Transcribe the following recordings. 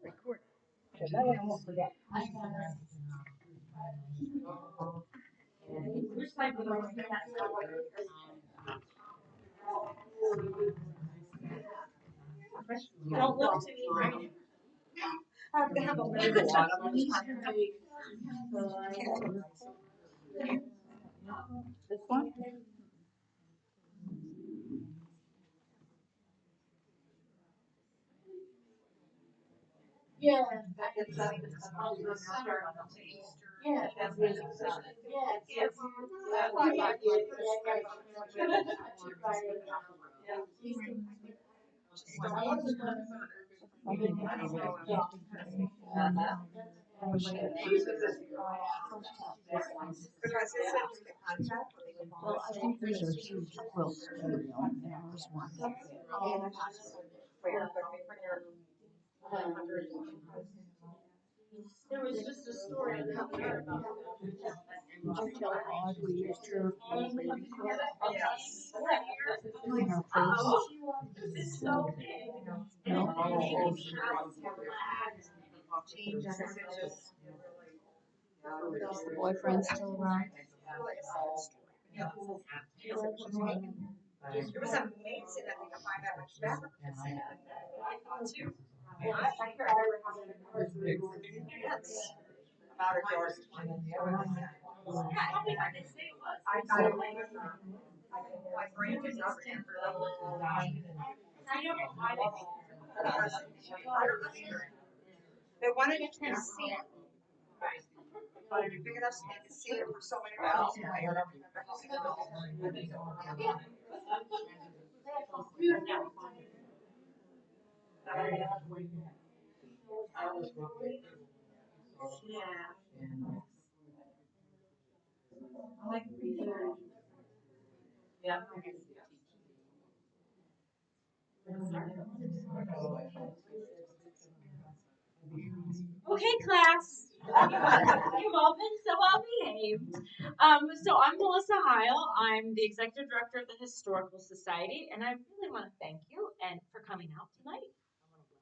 Record. So that way I won't forget. Don't look to me, right? I have to have a little bit This one? Yeah. Yeah. Well, I think there's a huge quilt studio and there's one. There was just a story on how We used her baby quilt. Yes. In her purse. It's so big. No. Is the boyfriend still around? It was amazing that they could find that much fabric. I thought too. Yes. About a George. Yeah, I think I did say it was. I thought it was. My brain was not remember. I don't know why they wanted to try to see it. Wanted to big enough so they could see it for so many miles away. I don't remember yeah. Okay, class. You've all been so well behaved. So I'm Melissa Heil. I'm the executive director of the Historical Society, and I really want to thank you and for coming out tonight. I want to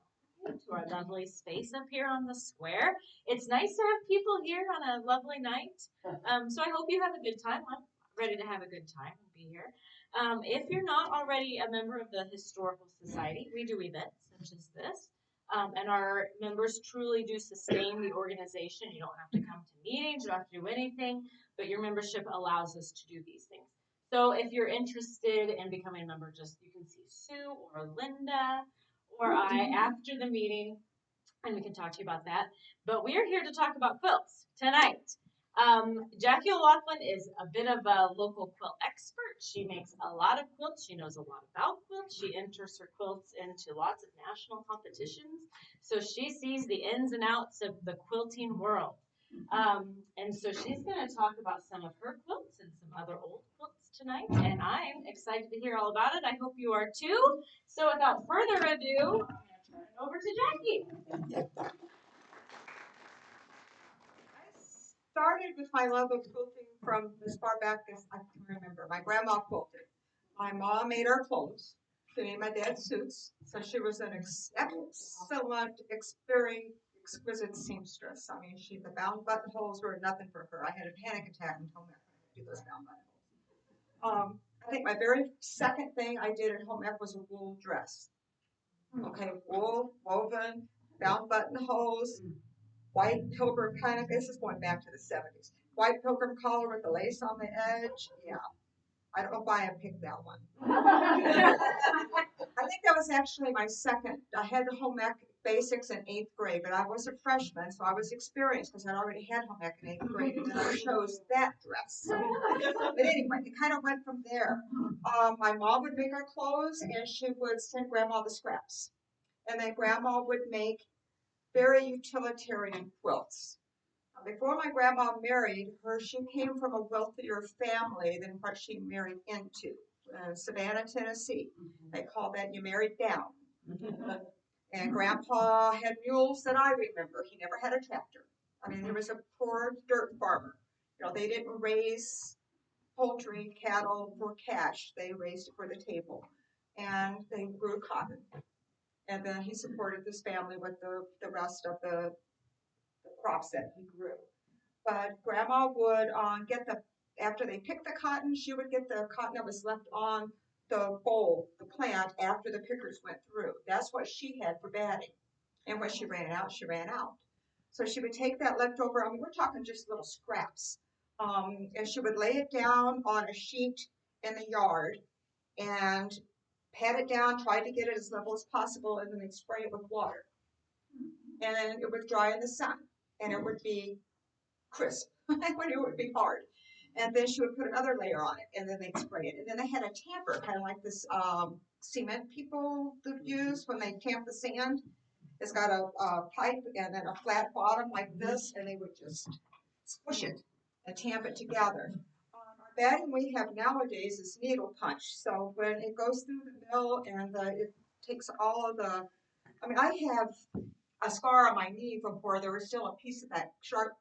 welcome you to our lovely space up here on the square. It's nice to have people here on a lovely night. So I hope you have a good time. I'm ready to have a good time and be here. If you're not already a member of the Historical Society, we do events such as this. And our members truly do sustain the organization. You don't have to come to meetings, you don't have to do anything, but your membership allows us to do these things. So if you're interested in becoming a member, just you can see Sue or Linda or I after the meeting, and we can talk to you about that. But we are here to talk about quilts tonight. Jackie O'Loughlin is a bit of a local quilt expert. She makes a lot of quilts. She knows a lot about quilts. She enters her quilts into lots of national competitions. So she sees the ins and outs of the quilting world. And so she's going to talk about some of her quilts and some other old quilts tonight. And I'm excited to hear all about it. I hope you are too. So without further ado, over to Jackie. I started with my love of quilting from as far back as I can remember. My grandma quilted. My mom made our clothes. She made my dad's suits. So she was an excellent, exquisite seamstress. I mean, the bound buttonholes were nothing for her. I had a panic attack in home ec when I do those bound buttonholes. I think my very second thing I did at home ec was a wool dress. Okay, wool, woven, bound buttonholes, white pilgrim kind of, this is going back to the 70s. White pilgrim collar with the lace on the edge. Yeah. I don't know why I picked that one. I think that was actually my second. I had home ec basics in 8th grade, but I was a freshman, so I was experienced because I'd already had home ec in 8th grade, and then I chose that dress. But anyway, it kind of went from there. My mom would make our clothes, and she would send grandma the scraps. And then grandma would make very utilitarian quilts. Before my grandma married her, she came from a wealthier family than what she married into. Savannah, Tennessee. They call that you married down. And grandpa had mules that I remember. He never had a tractor. I mean, he was a poor dirt farmer. You know, they didn't raise poultry, cattle for cash. They raised it for the table. And they grew cotton. and then he supported this family with the rest of the crops that he grew. But Grandma would get after they picked the cotton, she would get the cotton that was left on the bowl, the plant, after the pickers went through. That's what she had for batting. And when she ran out, she ran out. So she would take that leftover, I mean, we're talking just little scraps, and she would lay it down on a sheet in the yard and pat it down, try to get it as level as possible, and then they'd spray it with water. And then it would dry in the sun, and it would be crisp, when it would be hard. And then she would put another layer on it, and then they'd spray it. And then they had a tamper, kind of like this cement people would use when they tamp the sand. It's got a pipe and then a flat bottom like this, and they would just squish it and tamp it together. Our batting we have nowadays is needle punch. So when it goes through the mill and it takes all of the, I mean, I have a scar on my knee from where there was still a piece of that sharp,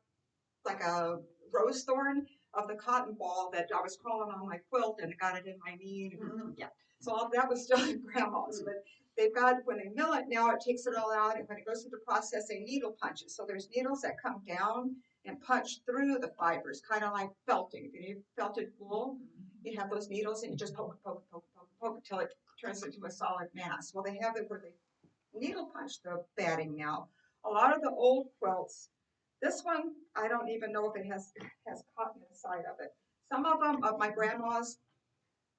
like a rose thorn of the cotton ball that I was crawling on my quilt and got it in my knee. And, yeah, so all that was still in Grandma's. But they've got, when they mill it now, it takes it all out, and when it goes through the process, they needle punch it. So there's needles that come down and punch through the fibers, kind of like felting. If you need felted wool, you have those needles and you just poke, poke, poke, poke, poke until it turns into a solid mass. Well, they have it where they needle punch the batting now. A lot of the old quilts, this one, I don't even know if it has cotton inside of it. Some of them, of my grandma's,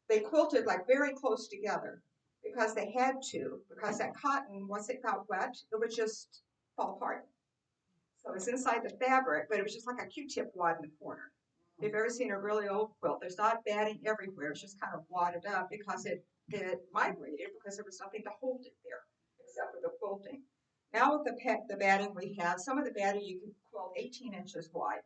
they quilted like very close together because they had to, because that cotton, once it got wet, it would just fall apart. So it's inside the fabric, but it was just like a Q-tip wad in the corner. If you've ever seen a really old quilt, there's not batting everywhere. It's just kind of wadded up because it migrated, because there was nothing to hold it there except for the quilting. Now with the batting we have, some of the batting you can quilt 18 inches wide.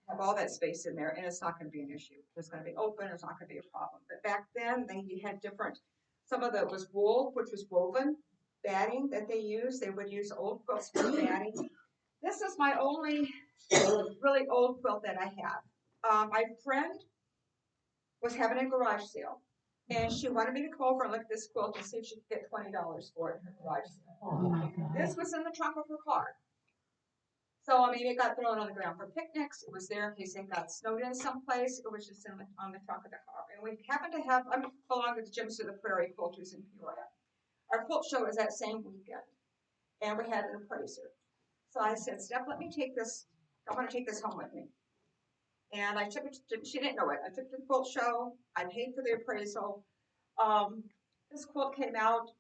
Have all that space in there, and it's not going to be an issue. It's going to be open. It's not going to be a problem. But back then, you had different. Some of it was wool, which was woven batting that they used. They would use old quilts for batting. This is my only really old quilt that I have. My friend was having a garage sale, and she wanted me to come over and look at this quilt and see if she could get $20 for it in her garage sale. Oh my God. This was in the trunk of her car. So, I mean, it got thrown on the ground for picnics. It was there in case it got snowed in someplace. It was just on the trunk of the car. And we happened to have, I belong to the Gyms of the Prairie Quilters in Peoria. Our quilt show was that same weekend, and we had an appraiser. So I said, Steph, let me take this, I want to take this home with me. And I took it, she didn't know it. I took it to the quilt show. I paid for the appraisal. This quilt came out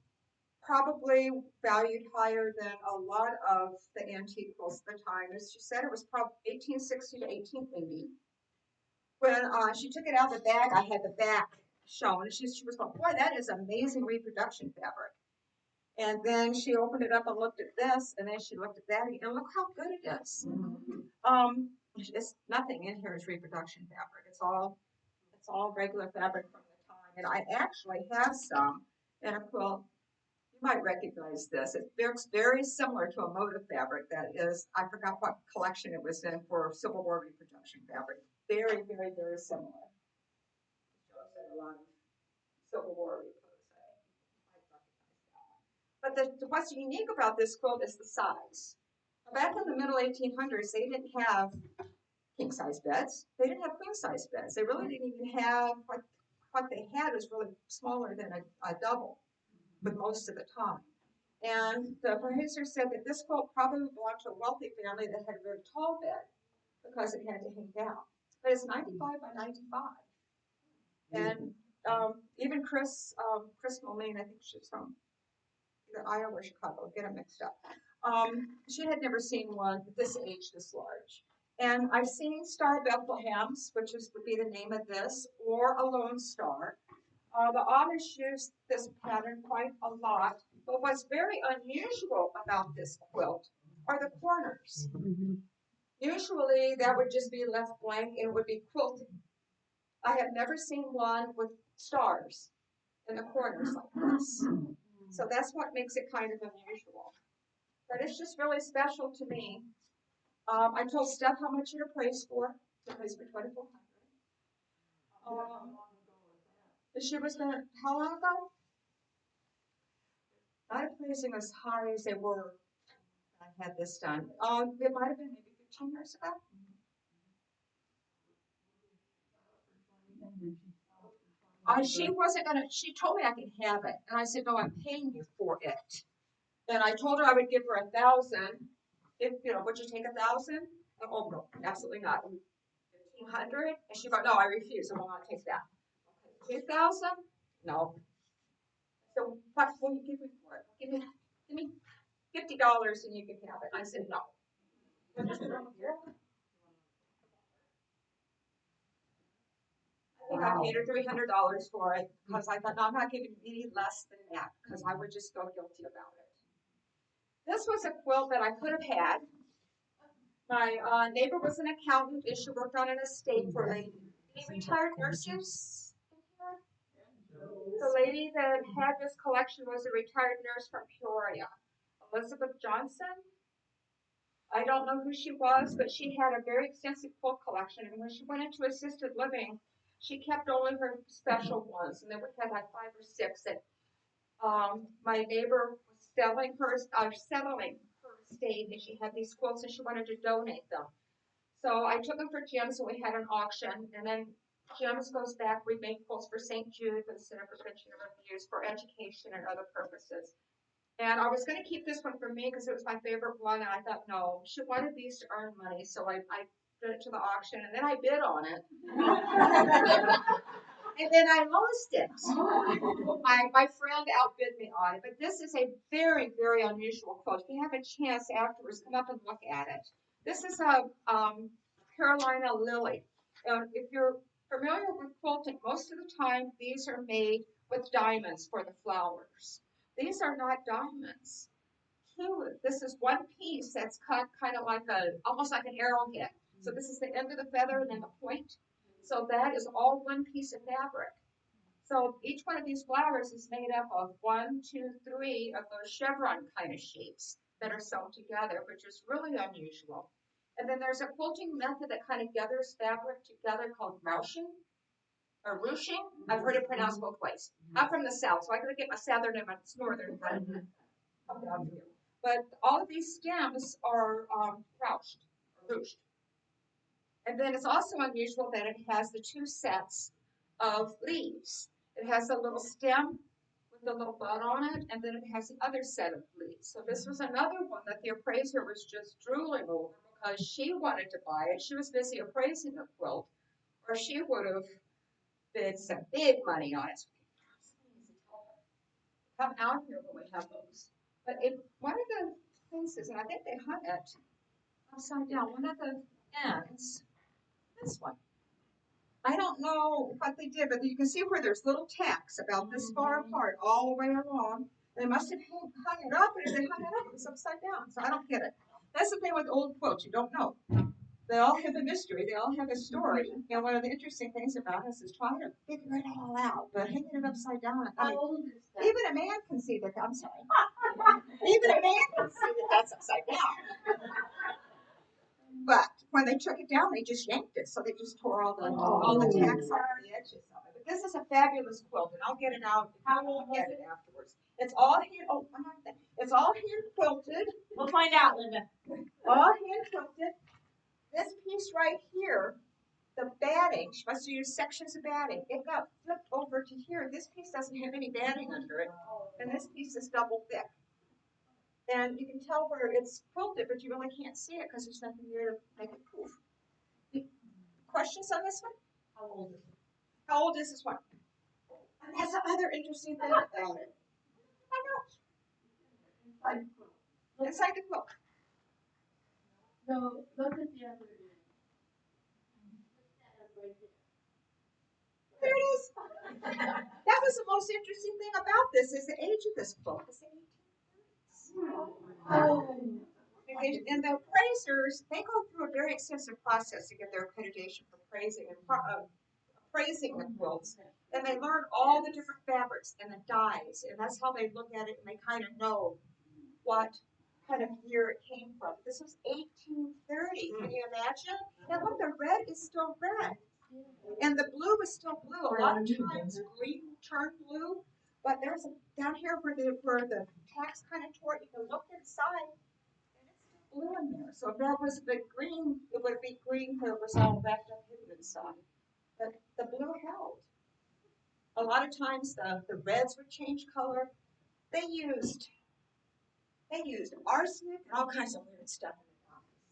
probably valued higher than a lot of the antique quilts at the time. As she said, it was probably 1860 to 1880. When she took it out of the bag, I had the back shown. She was going, boy, that is amazing reproduction fabric. And then she opened it up and looked at this, and then she looked at that, and look how good it is. It's nothing in here is reproduction fabric. It's all regular fabric from the time. And I actually have some in a quilt. You might recognize this. It looks very similar to a motif fabric that is, I forgot what collection it was in for Civil War reproduction fabric. Very, very, very similar. It shows that a lot of Civil War but what's unique about this quilt is the size. Back in the middle 1800s, they didn't have king-size beds. They didn't have queen-size beds. They really didn't even have, what they had was really smaller than a double, but most of the time. And the appraiser said that this quilt probably belonged to a wealthy family that had a very tall bed because it had to hang down. But it's 95 by 95. And even Chris Mulane, I think she's from either Iowa or Chicago, get them mixed up. She had never seen one this age, this large. And I've seen Star Bethlehems, which would be the name of this, or a Lone Star. The Amish use this pattern quite a lot, but what's very unusual about this quilt are the corners. Mm-hmm. Usually that would just be left blank and it would be quilting. I have never seen one with stars in the corners like this. So that's what makes it kind of unusual. But it's just really special to me. I told Steph how much it appraised for. It appraised for $2,400. She was gonna, how long ago? not appraising as high as they were when I had this done. It might have been maybe 15 years ago. She wasn't gonna, she told me I could have it. And I said, no, I'm paying you for it. And I told her I would give her 1,000. If, would you take 1,000? Oh, no, absolutely not. 1,500? And she goes, no, I refuse. I will not take that. 2,000? No. So what will you give me for it? Give me $50 and you can have it. I said, no. I think I paid her $300 for it because I thought, no, I'm not giving any less than that because I would just feel guilty about it. This was a quilt that I could have had. My neighbor was an accountant and she worked on an estate for any retired nurses. The lady that had this collection was a retired nurse from Peoria, Elizabeth Johnson. I don't know who she was, but she had a very extensive quilt collection. And when she went into assisted living, she kept only her special ones. And then we had like 5 or 6 that my neighbor was settling her estate, and she had these quilts and she wanted to donate them. So I took them for Jim's and we had an auction. And then Jim's goes back. We make quilts for St. Jude, the Center for Prevention of Abuse, for education and other purposes. And I was going to keep this one for me because it was my favorite one. And I thought, no, she wanted these to earn money. So I did it to the auction and then I bid on it. And then I lost it. My friend outbid me on it. But this is a very, very unusual quilt. If you have a chance afterwards, come up and look at it. This is a Carolina lily. If you're familiar with quilting, most of the time these are made with diamonds for the flowers. These are not diamonds. This is one piece that's cut kind of like almost like an arrowhead. So this is the end of the feather and then the point. So that is all one piece of fabric. So each one of these flowers is made up of 1, 2, 3 of those chevron kind of shapes that are sewn together, which is really unusual. And then there's a quilting method that kind of gathers fabric together called ruching or ruching. I've heard it pronounced both ways. I'm from the South, so I gotta get my Southern and my Northern come down here. But all of these stems are ruched. And then it's also unusual that it has the 2 sets of leaves. It has a little stem with a little bud on it, and then it has the other set of leaves. So this was another one that the appraiser was just drooling over because she wanted to buy it. She was busy appraising the quilt, or she would have bid some big money on it. Come out here when we have those. But one of the places, and I think they hung it upside down, one of the ends, this one. I don't know what they did, but you can see where there's little tacks about this far apart all the way along. They must have hung it up, and if they hung it up, it was upside down. So I don't get it. That's the thing with old quilts. You don't know. They all have a mystery. They all have a story. And one of the interesting things about us is trying to figure it all out. But hanging it upside down, even a man can see that. I'm sorry. Even a man can see that that's upside down. But when they took it down, they just yanked it. So they just tore all the tacks off the edges of it. But this is a fabulous quilt, and I'll get it out and look at it afterwards. It's all hand. Oh, it's all hand quilted. We'll find out, Linda. All hand quilted. This piece right here, the batting, she must have used sections of batting. It got flipped over to here. This piece doesn't have any batting under it, and this piece is double thick. And you can tell where it's quilted, but you really can't see it because there's nothing there to make it poof. Questions on this one? How old is it? How old is this one? And that's the other interesting thing about it. I know. Inside the quilt. No, look at the other end. There it is. That was the most interesting thing about this is the age of this quilt. It's the 1830s. And the appraisers, they go through a very extensive process to get their accreditation for appraising the quilts. And they learn all the different fabrics and the dyes, and that's how they look at it, and they kind of know what kind of year it came from. This was 1830. Can you imagine? And look, the red is still red. And the blue is still blue. A lot of times green turned blue. But there's a, down here where the tacks kind of tore, you can look inside and it's still blue in there. So if that was the green, it would be green where it was all wrapped up hidden inside. But the blue held. A lot of times the reds would change color. They used arsenic and all kinds of weird stuff in the office.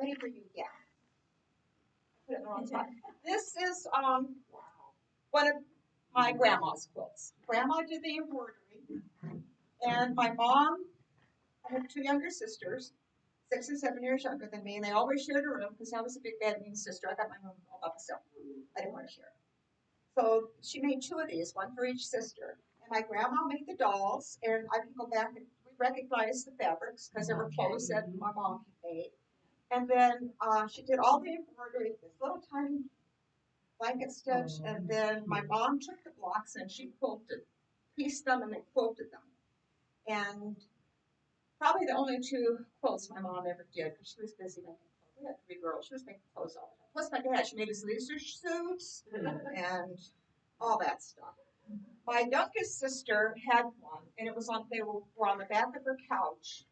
Ready for you? Yeah. Put it in the wrong spot. This is one of my grandma's quilts. Grandma did the embroidery, and my mom, I have two younger sisters, 6 and 7 years younger than me, and they always shared a room because I was a big bad mean sister. I got my room all by myself. I didn't want to share. So she made 2 of these, one for each sister. And my grandma made the dolls, and I can go back and we recognize the fabrics because there were clothes that my mom had made. And then she did all the embroidery, this little tiny blanket stitch, and then my mom took the blocks and she quilted, pieced them and then quilted them. And probably the only 2 quilts my mom ever did because she was busy making clothes. We had 3 girls. She was making clothes all the time. Plus my dad, she made his leisure suits and all that stuff. My youngest sister had one, and it was on. They were on the back of her couch,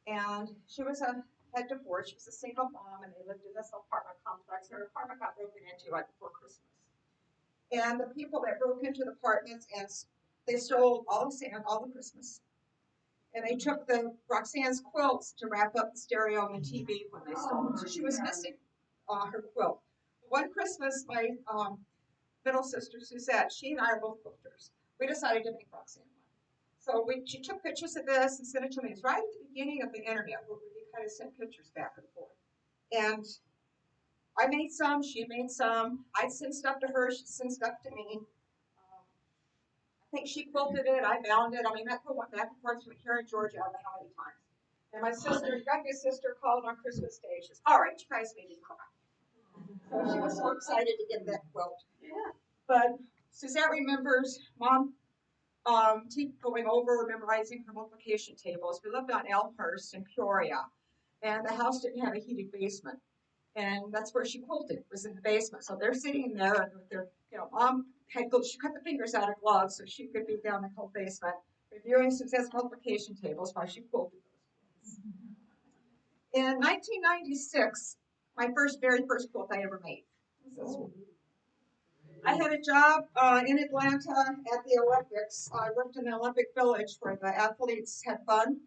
and she had divorced. She was a single mom, and they lived in this apartment complex. Her apartment got broken into right before Christmas, and the people that broke into the apartments and they stole all the sand, all the Christmas, and they took the Roxanne's quilts to wrap up the stereo and the TV when they stole them. So she was missing her quilt. One Christmas, my middle sister Suzette, she and I are both quilters. We decided to make Roxanne one. So she took pictures of this and sent it to me. It's right at the beginning of the internet where we kind of sent pictures back and forth. And I made some, she made some. I'd send stuff to her, she'd send stuff to me. I think she quilted it, I bound it. I mean, that quilt went back and forth from here in Georgia, I don't know how many times. And my sister, youngest sister, called on Christmas Day. She says, all right, you guys made me cry. So she was so excited to get that quilt. Yeah. But Suzette remembers Mom going over memorizing her multiplication tables. We lived on Elmhurst in Peoria, and the house didn't have a heated basement. And that's where she quilted, was in the basement. So they're sitting there with their, Mom she cut the fingers out of gloves so she could be down in the cold basement reviewing Suzette's multiplication tables while she quilted those. In 1996, my very first quilt I ever made. I had a job in Atlanta at the Olympics. I worked in the Olympic Village where the athletes had fun.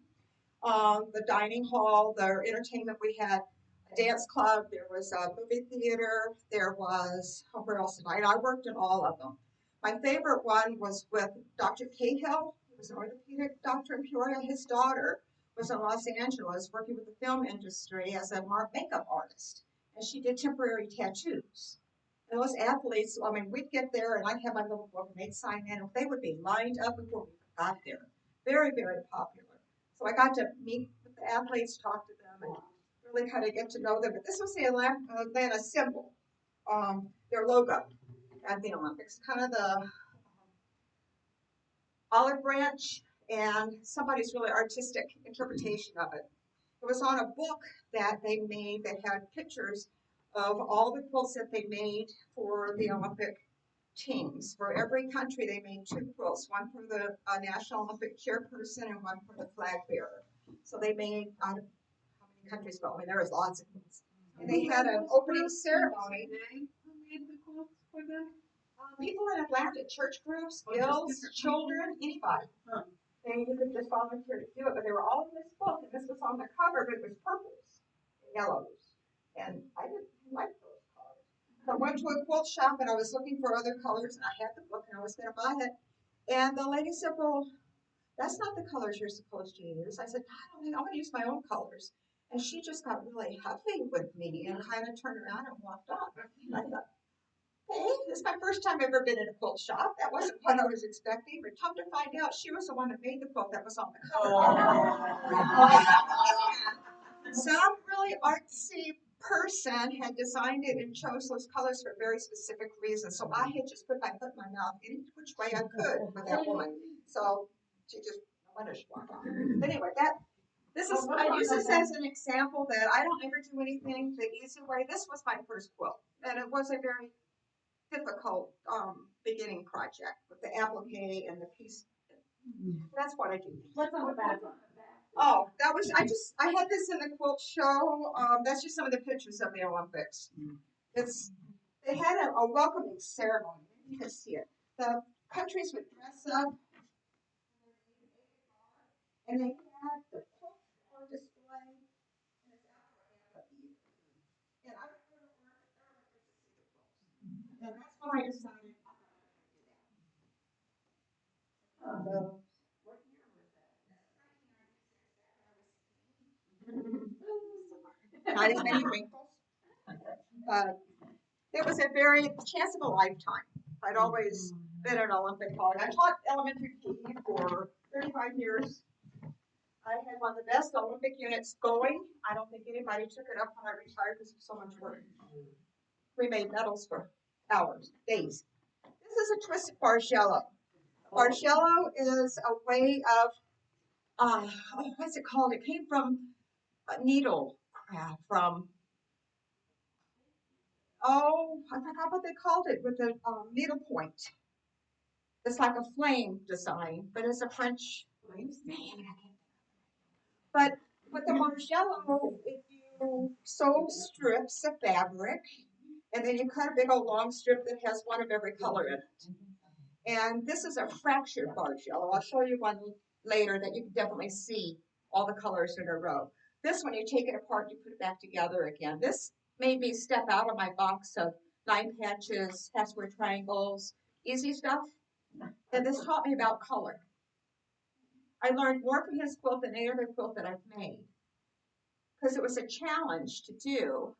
The dining hall, the entertainment, we had a dance club, there was a movie theater, there was, where else did I worked in all of them. My favorite one was with Dr. Cahill, he was an orthopedic doctor in Peoria. His daughter was in Los Angeles working with the film industry as a makeup artist, and she did temporary tattoos. And those athletes, I mean, we'd get there and I'd have my little book and they'd sign in, and they would be lined up before we got there. Very, very popular. So I got to meet with the athletes, talk to them, and really kind of get to know them. But this was the Atlanta symbol, their logo at the Olympics, kind of the olive branch and somebody's really artistic interpretation of it. It was on a book that they made that had pictures of all the quilts that they made for the Olympic teams. For every country, they made 2 quilts, one for the National Olympic chairperson and one for the flag bearer. So they made, how many countries go? I mean, there was lots of quilts. And they had an opening ceremony. Who made the quilts for them? People in Atlanta, church groups, guilds, children, anybody. Huh. And you could just volunteer to do it. But they were all in this book, and this was on the cover, but it was purples and yellows. And I didn't like those colors. So I went to a quilt shop, and I was looking for other colors, and I had the book, and I was going to buy it. And the lady said, well, that's not the colors you're supposed to use. I said, I don't think I'm going to use my own colors. And she just got really huffy with me and kind of turned around and walked off. I thought, hey, this is my first time I've ever been in a quilt shop. That wasn't what I was expecting, but come to find out, she was the one that made the quilt that was on the cover. Some really artsy person had designed it and chose those colors for very specific reasons. So I had just put my foot in my mouth any which way I could with that woman. So she just, no wonder she walked off. But anyway, I use this as an example that I don't ever do anything the easy way. This was my first quilt, and it was a very difficult beginning project with the applique and the piece. That's what I do. What's on the back? Oh, that was I had this in the quilt show. That's just some of the pictures of the Olympics. It's they had a welcoming ceremony. You can see it. The countries would dress up, and they had the quilts on display. And it's after I had a year. And I don't know where to see the quilts. And that's when I decided I'm not going to do that. So, what year was that? Not as many wrinkles. It was a very chance of a lifetime. I'd always been an Olympic hog. I taught elementary PE for 35 years. I had one of the best Olympic units going. I don't think anybody took it up when I retired because of so much work. We made medals for hours, days. This is a twisted bargello. Bargello is a way of, what's it called? It came from needle craft, from I forgot what they called it with the needle point. It's like a flame design, but it's a French name. But with the marshmallow, if you sew strips of fabric, and then you cut a big old long strip that has one of every color in it. And this is a fractured marshmallow. I'll show you one later that you can definitely see all the colors in a row. This one, you take it apart, you put it back together again. This made me step out of my box of 9 patches, half square triangles, easy stuff. And this taught me about color. I learned more from his quilt than any other quilt that I've made. Because it was a challenge to do,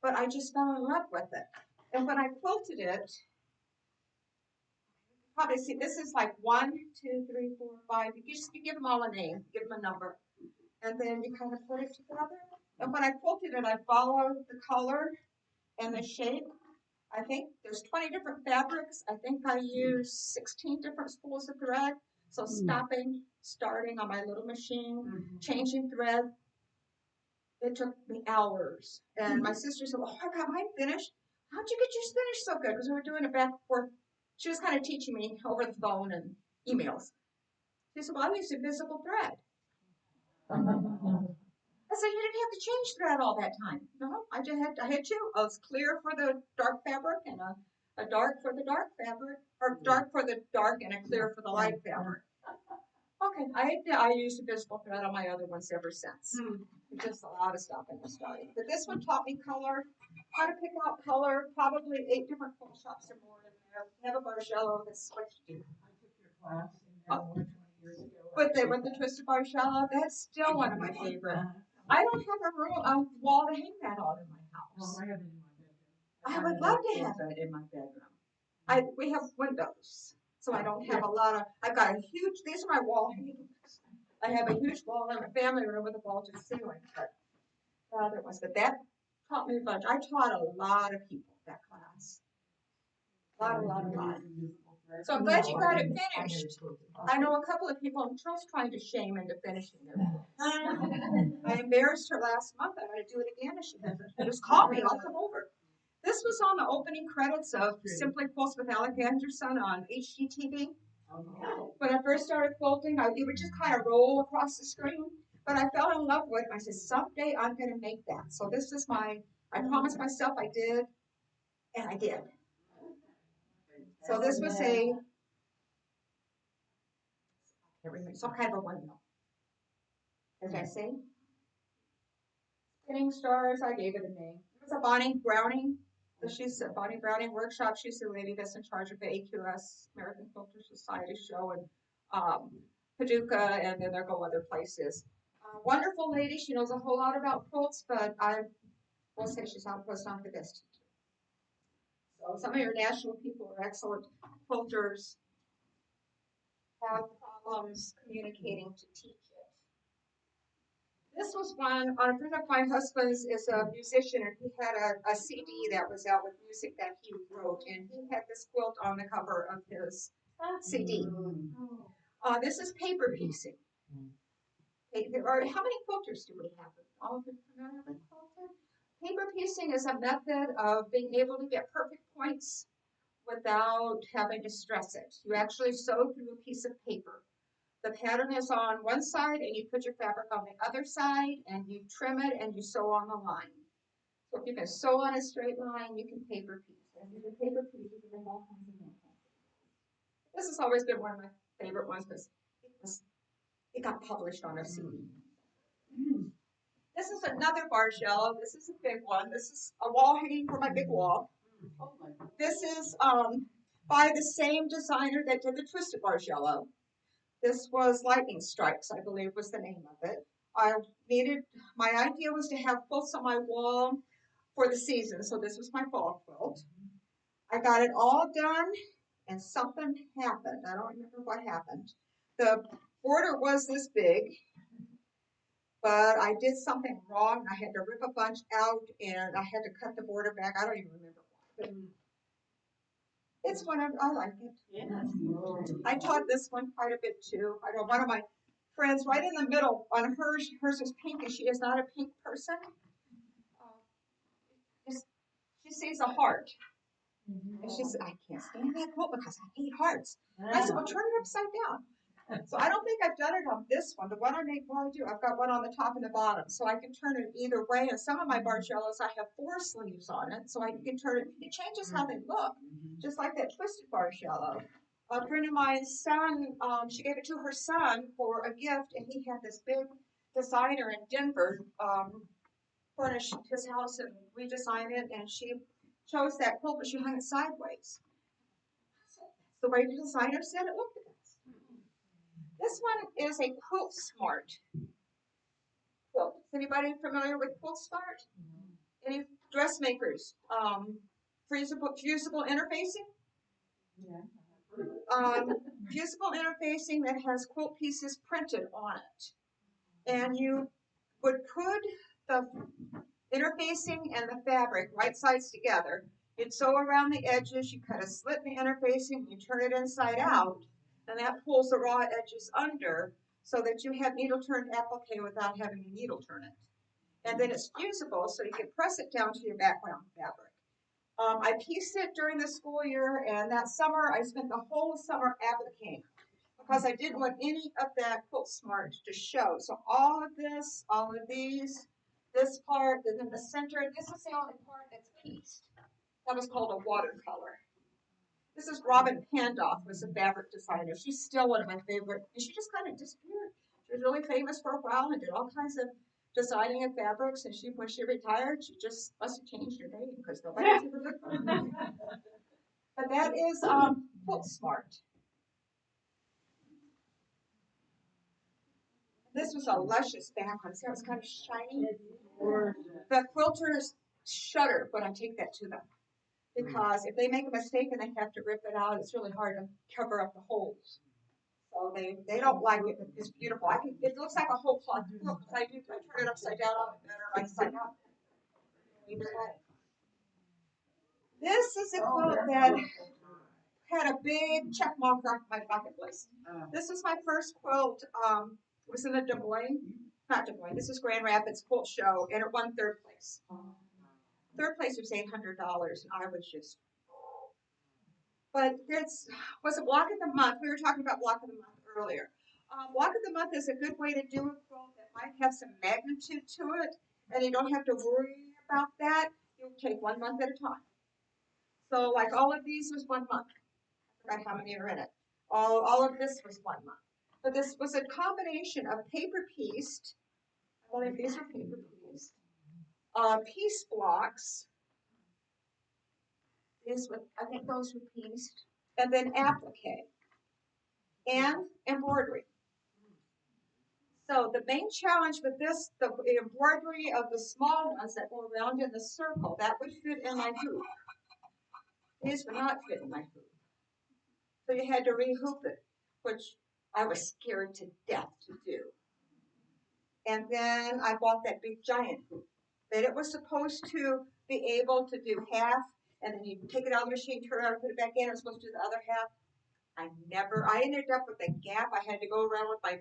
but I just fell in love with it. And when I quilted it, probably see this is like 1, 2, 3, 4, 5. You give them all a name, give them a number, and then you kind of put it together. And when I quilted it, I followed the color and the shape. I think there's 20 different fabrics. I think I used 16 different spools of thread. So stopping, starting on my little machine, changing thread. It took me hours. And my sister said, well, I got mine finished. How'd you get yours finished so good? Because we were doing it back and forth. She was kind of teaching me over the phone and emails. She said, well, I used invisible thread. I said, you didn't have to change thread all that time. No, I had two. I was clear for the dark fabric and a dark for the dark fabric, or dark for the dark and a clear for the light fabric. Okay, I used invisible thread on my other ones ever since. Just a lot of stuff in the starting. But this one taught me color, how to pick out color, probably 8 different quilt shops or more in there. We have a bargello that's switched to. I took your class in Delaware 20 years ago. With the twisted bargello, that's still one of my favorite. I don't have a wall to hang that on in my house. I have it in my bedroom. I would love to have it in my bedroom. We have windows, so I don't have a lot of. I've got a huge. These are my wall hangings. I have a huge wall in my family room with a wall to the ceiling, but the other ones. But that taught me a bunch. I taught a lot of people that class. A lot. So I'm glad you got it finished. I know a couple of people I'm just trying to shame into finishing their quilts. I embarrassed her last month. I'm going to do it again if she doesn't. Just call me. I'll come over. This was on the opening credits of Simply Quilts with Alec Anderson on HGTV. When I first started quilting, it would just kind of roll across the screen. But I fell in love with it. I said, someday I'm going to make that. So this is I promised myself I did, and I did. So this was some kind of a windmill. As I say, spinning stars, I gave it a name. It was a Bonnie Browning. She's a Bonnie Browning workshop. She's the lady that's in charge of the AQS, American Quilter Society show in Paducah, and then they'll go other places. Wonderful lady. She knows a whole lot about quilts, but I will say was not the best teacher. So some of your national people are excellent quilters, have problems communicating to teach it. This was one, a friend of my husband's is a musician, and he had a CD that was out with music that he wrote, and he had this quilt on the cover of his CD. This is paper piecing. How many quilters do we have? All of you familiar with quilting? Paper piecing is a method of being able to get perfect points without having to stress it. You actually sew through a piece of paper. The pattern is on one side and you put your fabric on the other side and you trim it and you sew on the line. So if you can sew on a straight line, you can paper piece. And you can paper piece, you can make all kinds of things. This has always been one of my favorite ones because it got published on a CD. This is another barge yellow. This is a big one. This is a wall hanging for my big wall. This is by the same designer that did the twisted barge yellow. This was Lightning Strikes, I believe was the name of it. My idea was to have quilts on my wall for the season, so this was my fall quilt. I got it all done, and something happened. I don't remember what happened. The border was this big, but I did something wrong. I had to rip a bunch out, and I had to cut the border back. I don't even remember why. It's one I like it. Yeah. I taught this one quite a bit too. I know one of my friends right in the middle on hers is pink, and she is not a pink person. She sees a heart. And she said, I can't stand that quilt because I hate hearts. I said, well, turn it upside down. So I don't think I've done it on this one. The one I make, well, I do. I've got one on the top and the bottom, so I can turn it either way. And some of my barge yellows, I have 4 sleeves on it, so I can turn it. It changes how they look, just like that twisted barge yellow. A friend of mine's son, she gave it to her son for a gift, and he had this big designer in Denver furnish his house and redesign it, and she chose that quilt, but she hung it sideways. The way the designer said it looked the best. This one is a Quilt Smart quilt. Is anybody familiar with Quilt Smart? Any dressmakers? Fusible interfacing? Fusible interfacing that has quilt pieces printed on it. And you would put the interfacing and the fabric right sides together. You'd sew around the edges, you cut a slit in the interfacing, you turn it inside out, and that pulls the raw edges under so that you have needle turned applique without having to needle turn it. And then it's fusible, so you can press it down to your background fabric. I pieced it during the school year, and that summer I spent the whole summer appliquing because I didn't want any of that Quilt Smart to show. So all of this, all of these, this part, and then the center, this is the only part that's pieced. That was called a watercolor. This is Robin Pandoff, was a fabric designer. She's still one of my favorite, and she just kind of disappeared. She was really famous for a while and did all kinds of designing of fabrics, and when she retired, she just must have changed her name because nobody ever looked for her. But that is Quilt Smart. This was a luscious background. See how it's kind of shiny? The quilters shudder when I take that to them because if they make a mistake and they have to rip it out, it's really hard to cover up the holes. So they don't like it. It's beautiful. It looks like a whole cloth quilt because I turn it upside down on it better right side up. This is a quilt that had a big check mark off my bucket list. This is my first quilt. It was in the not Des Moines. This is Grand Rapids Quilt Show, and it won 3rd place. 3rd place was $800, and I was just. But this was a block of the month. We were talking about block of the month earlier. Block of the month is a good way to do a quilt that might have some magnitude to it, and you don't have to worry about that. You take 1 month at a time. So, like all of these was 1 month. I forgot how many are in it. All of this was 1 month. But this was a combination of paper pieced. I believe these are paper pieced. Piece blocks. I think those were pieced. And then applique. And embroidery. So the main challenge with this, the embroidery of the small ones that go around in the circle, that would fit in my hoop. These would not fit in my hoop. So you had to rehoop it, which I was scared to death to do. And then I bought that big giant hoop that it was supposed to be able to do half, and then you take it out of the machine, turn it around, put it back in, it's supposed to do the other half. I ended up with a gap. I had to go around with my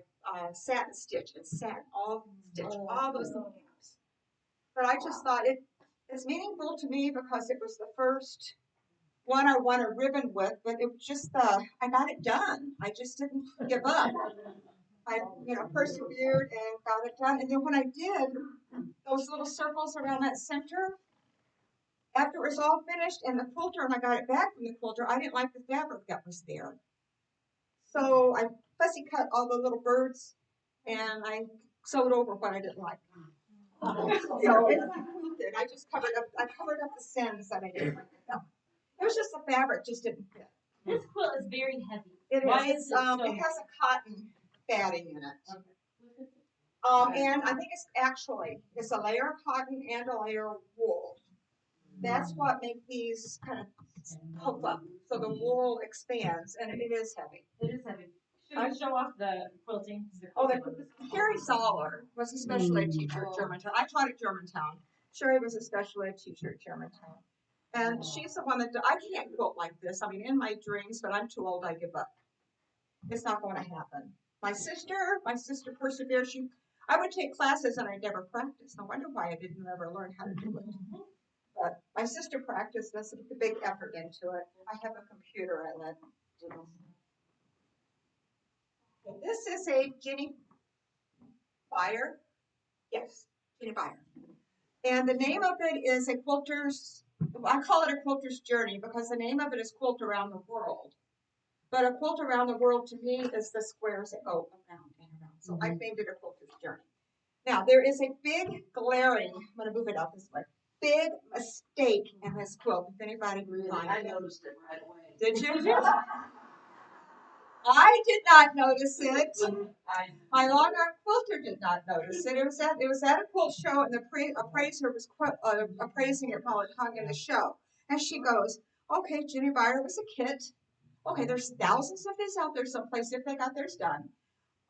satin stitch and satin all those little gaps. But I just thought it's meaningful to me because it was the first one I won a ribbon with, but it was just I got it done. I just didn't give up. I, persevered and got it done. And then when I did, those little circles around that center, after it was all finished and the quilter, and I got it back from the quilter, I didn't like the fabric that was there. So I fussy cut all the little birds and I sewed over what I didn't like. So it's not quilted. I covered up the sins that I didn't like. No. It was just the fabric just didn't fit. This quilt is very heavy. It is. Why is it so it has a cotton batting in it. Okay. And I think it's a layer of cotton and a layer of wool. That's what makes these kind of puff up. So the wool expands and it is heavy. It is heavy. Should I show off the quilting? Sherry Zoller was a special ed teacher at Germantown. I taught at Germantown. Sherry was a special ed teacher at Germantown. And she's the one that, I can't quilt like this. I mean, in my dreams, but I'm too old, I give up. It's not going to happen. My sister persevered. I would take classes and I never practiced. No wonder why I didn't ever learn how to do it. But my sister practiced. That's a big effort into it. I have a computer I let. This is a Jenny Buyer. Yes, Jenny Buyer. And the name of it is a quilter's, I call it a quilter's journey because the name of it is Quilt Around the World. But a quilt around the world to me is the squares that go around and around. So I named it a quilter's journey. Now there is a big glaring, I'm going to move it up this way, big mistake in this quilt. If anybody would find I it. noticed it right away. Did you? I did not notice it. My long arm quilter did not notice it. It was at a quilt show, and the appraiser was appraising it while it hung in the show. And she goes, "Okay, Jenny Buyer was a kit. Okay, there's thousands of these out there someplace if they got theirs done."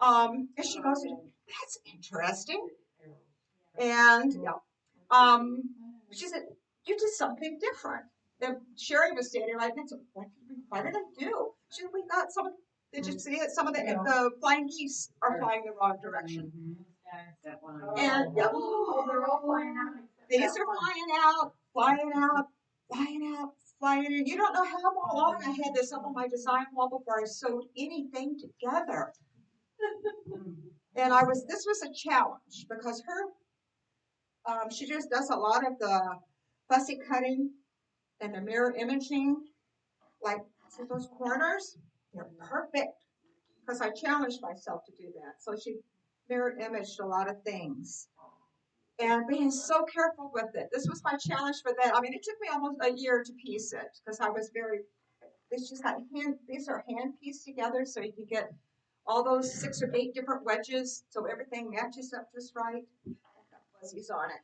And she goes, "That's interesting." And she said, "You did something different." And Sherry was standing right next to me. What did I do? She said, "We got some. Did you see it? Some of the flying geese are flying the wrong direction." And they're all flying out. These are flying in. You don't know how long I had this up on my design wall before I sewed anything together. And this was a challenge because she just does a lot of the fussy cutting and the mirror imaging. Like, see those corners? They're perfect because I challenged myself to do that. So she mirror imaged a lot of things. And being so careful with it. This was my challenge for that. I mean, it took me almost a year to piece it because I was these are hand pieced together so you can get all those 6 or 8 different wedges so everything matches up just right. I've got fuzzies on it.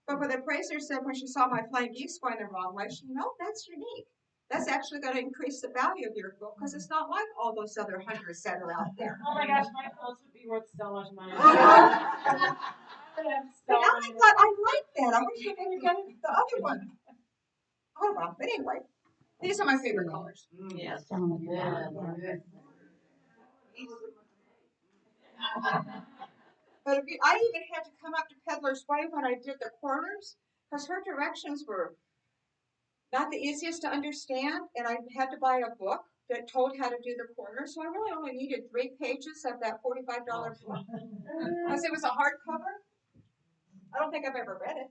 But what the appraiser said when she saw my flying geese going the wrong way, she said, "No, that's unique. That's actually going to increase the value of your quilt because it's not like all those other hundreds that are out there." Oh my gosh, my quilts would be worth so much money. And I thought, I like that. I wish I could get the other one. Oh well, but anyway, these are my favorite colors. Yes. But I even had to come up to Peddler's Way when I did the corners because her directions were not the easiest to understand, and I had to buy a book that told how to do the corners. So I really only needed 3 pages of that $45 book because it was a hardcover. I don't think I've ever read it.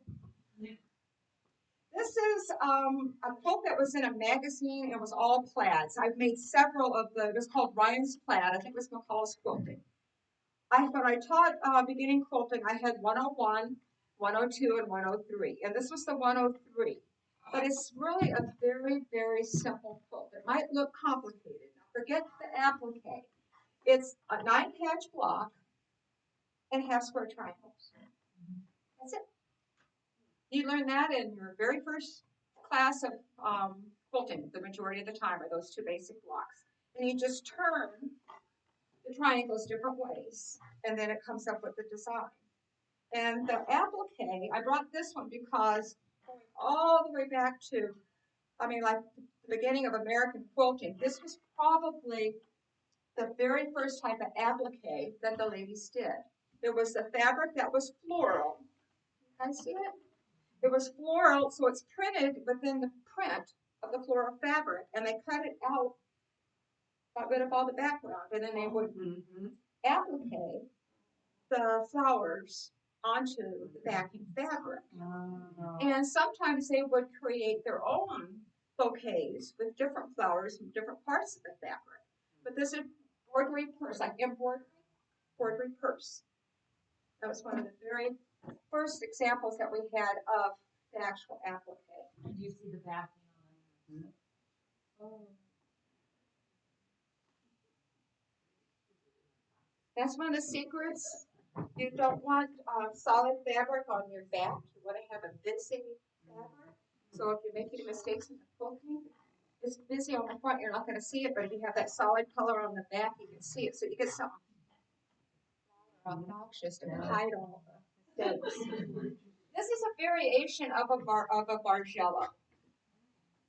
This is a quilt that was in a magazine. It was all plaids. I've made several of it was called Ryan's Plaid. I think it was McCall's Quilting. When I taught beginning quilting, I had 101, 102, and 103. And this was the 103. But it's really a very, very simple quilt. It might look complicated. Now forget the applique. It's a 9-patch block and half square triangles. That's it. You learn that in your very first class of quilting, the majority of the time, are those 2 basic blocks. And you just turn the triangles different ways, and then it comes up with the design. And the applique, I brought this one because going all the way back to, like the beginning of American quilting, this was probably the very first type of applique that the ladies did. There was a fabric that was floral. Can I see it? It was floral, so it's printed within the print of the floral fabric, and they cut it out, got rid of all the background, and then they would applique the flowers onto the backing fabric. And sometimes they would create their own bouquets with different flowers from different parts of the fabric. But this embroidery purse, like embroidery purse. That was one of the very first examples that we had of the actual applique. Do you see the backing on it? That's one of the secrets. You don't want solid fabric on your back. You want to have a busy fabric. So if you're making mistakes in the quilting, it's busy on the front. You're not going to see it, but if you have that solid color on the back, you can see it. So you get something obnoxious to hide all the mistakes. This is a variation of a bargello.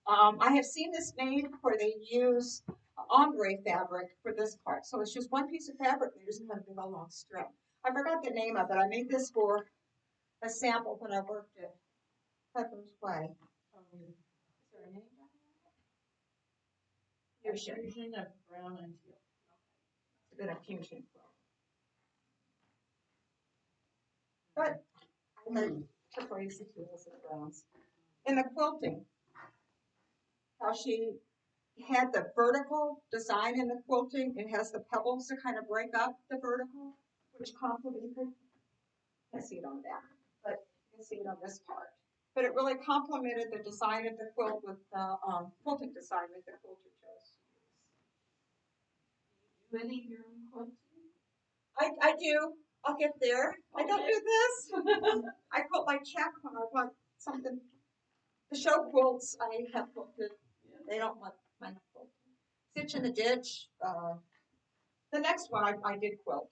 I have seen this made where they use ombre fabric for this part. So it's just one piece of fabric, they just cut a big long strip. I forgot the name of it. I made this for a sample when I worked at Pepper's Way. Is there a name? Fusion of brown and teal. It's been a fusion quilt. But I like to praise the teals and browns. In the quilting, how she had the vertical design in the quilting. It has the pebbles to kind of break up the vertical, which complemented. You can't see it on that, but you can see it on this part. But it really complemented the design of the quilt with the quilting design that the quilter chose. Do any of your own quilting? I do. I'll get there. Okay. I don't do this. I quilt my check when I want something. The show quilts I have quilted. They don't want my quilt. Stitch in the Ditch. The next one I did quilt.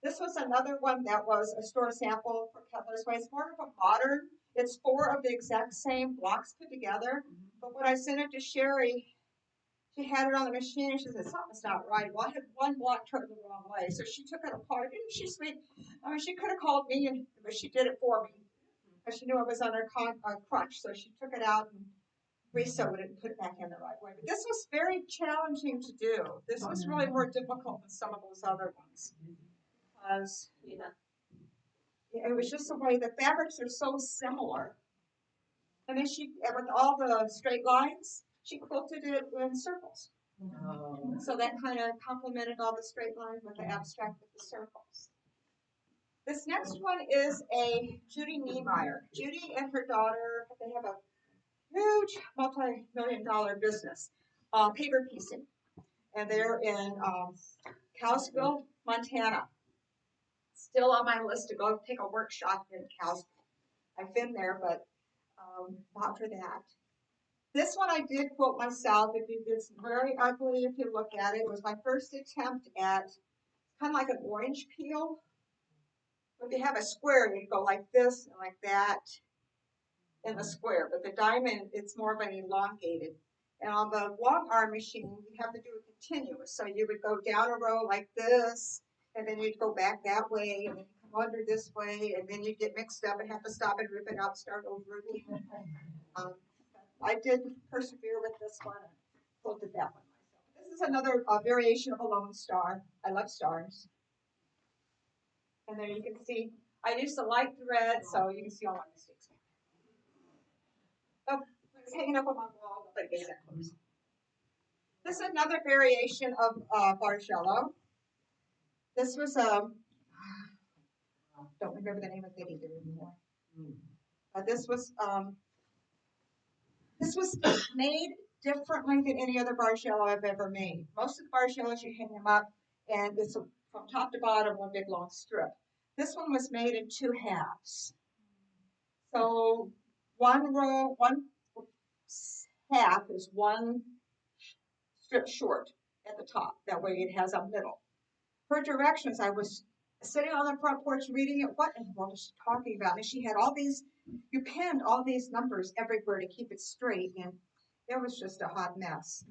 This was another one that was a store sample for Kepler's Way. It's more of a modern. It's 4 of the exact same blocks put together. But when I sent it to Sherry, she had it on the machine and she said, something's not right. Well, I had one block turned the wrong way. So she took it apart. Didn't she, sweet? I mean, she could have called me, but she did it for me. Because she knew I was under crunch. So she took it out and re-sewed it and put it back in the right way. But this was very challenging to do. This was really more difficult than some of those other ones. Because it was just the way the fabrics are so similar. And then she, with all the straight lines, she quilted it in circles. So that kind of complemented all the straight lines with the abstract with the circles. This next one is a Judy Niemeyer. Judy and her daughter, they have a huge multi-million-dollar business, paper piecing. And they're in Kalispell, Montana. Still on my list to go take a workshop in Kalispell. I've been there, but not for that. This one I did quilt myself. It's very ugly if you look at it. It was my first attempt at kind of like an orange peel. If you have a square, you go like this and like that in the square. But the diamond, it's more of an elongated. And on the long arm machine, you have to do it continuous. So you would go down a row like this, and then you'd go back that way, and then you come under this way, and then you'd get mixed up and have to stop and rip it out, start over again. I did persevere with this one and quilted that one myself. This is another variation of a lone star. I love stars. And there you can see, I used a light thread, so you can see all my mistakes. Oh, it's hanging up on my wall, but it that close. This is another variation of bargello. This was don't remember the name of it either anymore. This was made differently than any other bargello I've ever made. Most of the bargellos, you hang them up, and it's from top to bottom one big long strip. This one was made in 2 halves. So one row, one half is one strip short at the top. That way it has a middle. Her directions, I was sitting on the front porch reading it. What in the world is she talking about? And she had all these, you pinned all these numbers everywhere to keep it straight. And it was just a hot mess.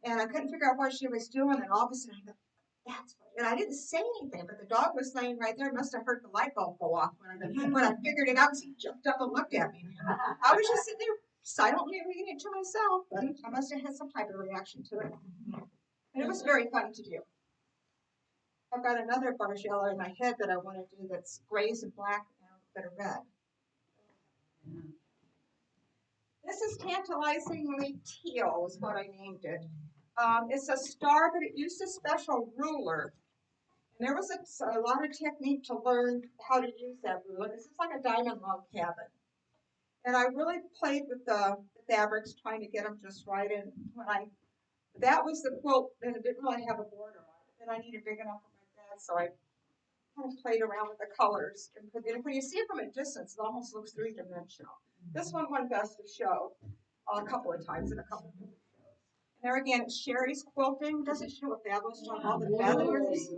And I couldn't figure out what she was doing. And all of a sudden I thought, that's what, and I didn't say anything, but the dog was laying right there. Must have heard the light bulb go off when I figured it out. He jumped up and looked at me. I was just sitting there silently reading it to myself, but I must have had some type of reaction to it. And it was very fun to do. I've got another bargello in my head that I want to do that's grays and black and a bit of red. This is tantalizingly teal is what I named it. It's a star, but it used a special ruler. And there was a lot of technique to learn how to use that ruler. This is like a diamond log cabin. And I really played with the fabrics, trying to get them just right. And that was the quilt, and it didn't really have a border on it. And I needed big enough for my bed, so I kind of played around with the colors. And when you see it from a distance, it almost looks three-dimensional. This one won Best of Show a couple of times in a couple of different shows. And there again, it's Sherry's quilting. Doesn't she do a fabulous job on all the feathers?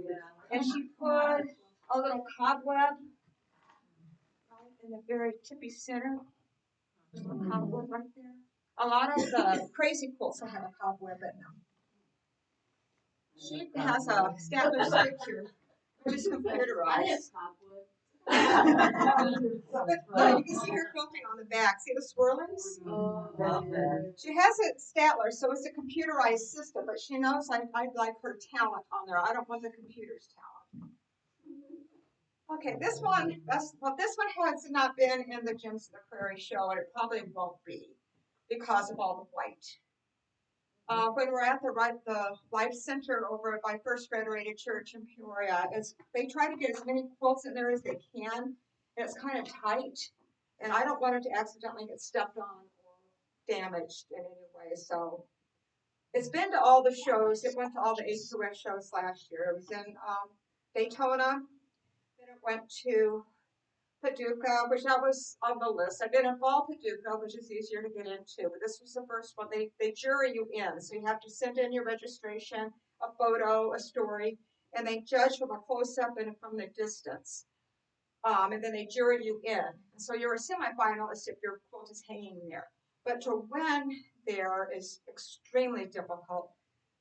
And she put a little cobweb right in the very tippy center. There's a little cobweb right there. A lot of the crazy quilts will have a cobweb in them. She has a Statler picture, which is computerized. But you can see her quilting on the back. See the swirlings? She has a Statler, so it's a computerized system, but she knows I'd like her talent on there. I don't want the computer's talent. Okay, this one has not been in the Gems of the Prairie show, and it probably won't be because of all the white. When we're at the Life Center over by First Federated Church in Peoria, they try to get as many quilts in there as they can, and it's kind of tight, and I don't want it to accidentally get stepped on or damaged in any way. So it's been to all the shows. It went to all the AQS shows last year. It was in Daytona. Then it went to Paducah, which that was on the list. I've been in Fall Paducah, which is easier to get into, but this was the first one. They jury you in, so you have to send in your registration, a photo, a story, and they judge from a close-up and from the distance. And then they jury you in. And so you're a semifinalist if your quilt is hanging there. But to win there is extremely difficult.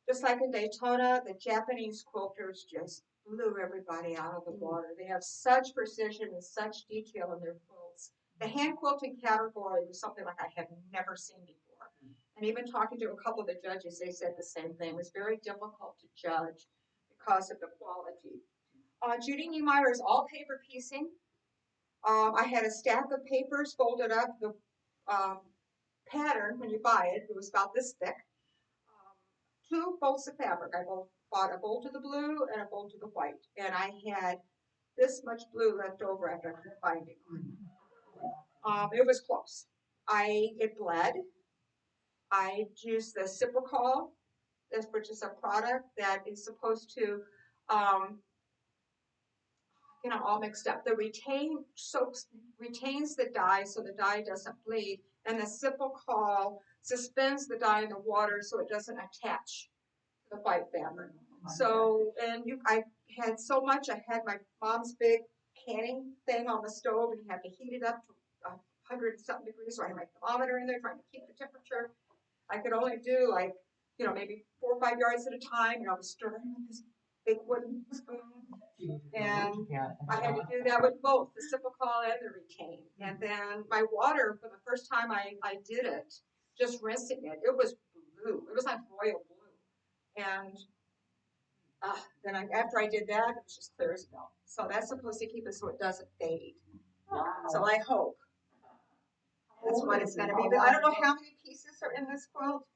Just like in Daytona, the Japanese quilters just blew everybody out of the water. They have such precision and such detail in their quilts. The hand quilting category was something like I had never seen before. And even talking to a couple of the judges, they said the same thing. It was very difficult to judge because of the quality. Judy Niemeyer is all paper piecing. I had a stack of papers folded up. The pattern, when you buy it, it was about this thick. 2 bolts of fabric. I bought a bolt of the blue and a bolt of the white. And I had this much blue left over after I put binding on. It was close. It bled. I used the Ciprocol, which is a product that is supposed to, all mixed up. The retains the dye so the dye doesn't bleed, and the Ciprocol suspends the dye in the water so it doesn't attach to the white fabric. So, I had so much. I had my mom's big canning thing on the stove, and you had to heat it up to 100-something degrees. So I had my thermometer in there trying to keep the temperature. I could only do maybe 4 or 5 yards at a time, and I was stirring with this big wooden spoon. And I had to do that with both the Ciprocol and the retain. And then my water, for the first time I did it, just rinsing it, it was blue. It was like royal blue. And then after I did that, it was just clear as milk. So that's supposed to keep it so it doesn't fade. So I hope that's what it's going to be. But I don't know how many pieces are in this quilt.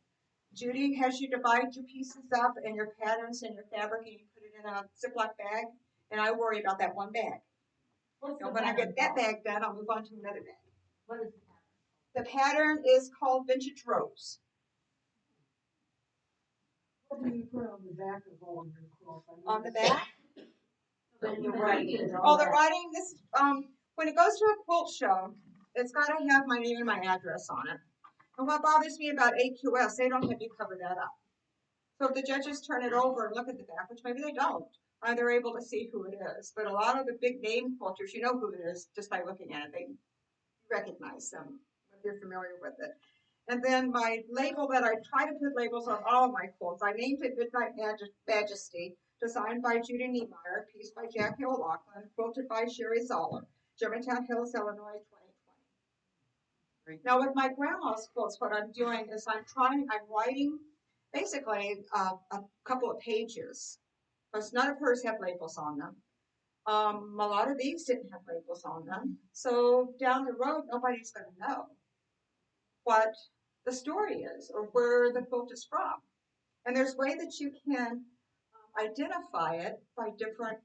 Judy has you divide your pieces up and your patterns and your fabric, and you put it in a Ziploc bag. And I worry about that one bag. When I get that bag done, I'll move on to another bag. What is the pattern? The pattern is called Vintage Rose. What do you put on the back of all your quilts? On the back? The writing. Oh, the writing. This when it goes to a quilt show, it's got to have my name and my address on it. And what bothers me about AQS, they don't have you cover that up. So if the judges turn it over and look at the back, which maybe they don't, they're able to see who it is. But a lot of the big name quilters, you know who it is just by looking at it. They recognize them if you're familiar with it. And then my label that I try to put labels on all of my quilts, I named it Midnight Majesty, designed by Judy Niemeyer, pieced by Jackie O'Loughlin, quilted by Sherry Zoller, Germantown Hills, Illinois, 2020. Now with my grandma's quilts, what I'm doing is I'm writing basically a couple of pages, because none of hers have labels on them. A lot of these didn't have labels on them. So down the road, nobody's going to know what the story is or where the quilt is from. And there's a way that you can identify it by different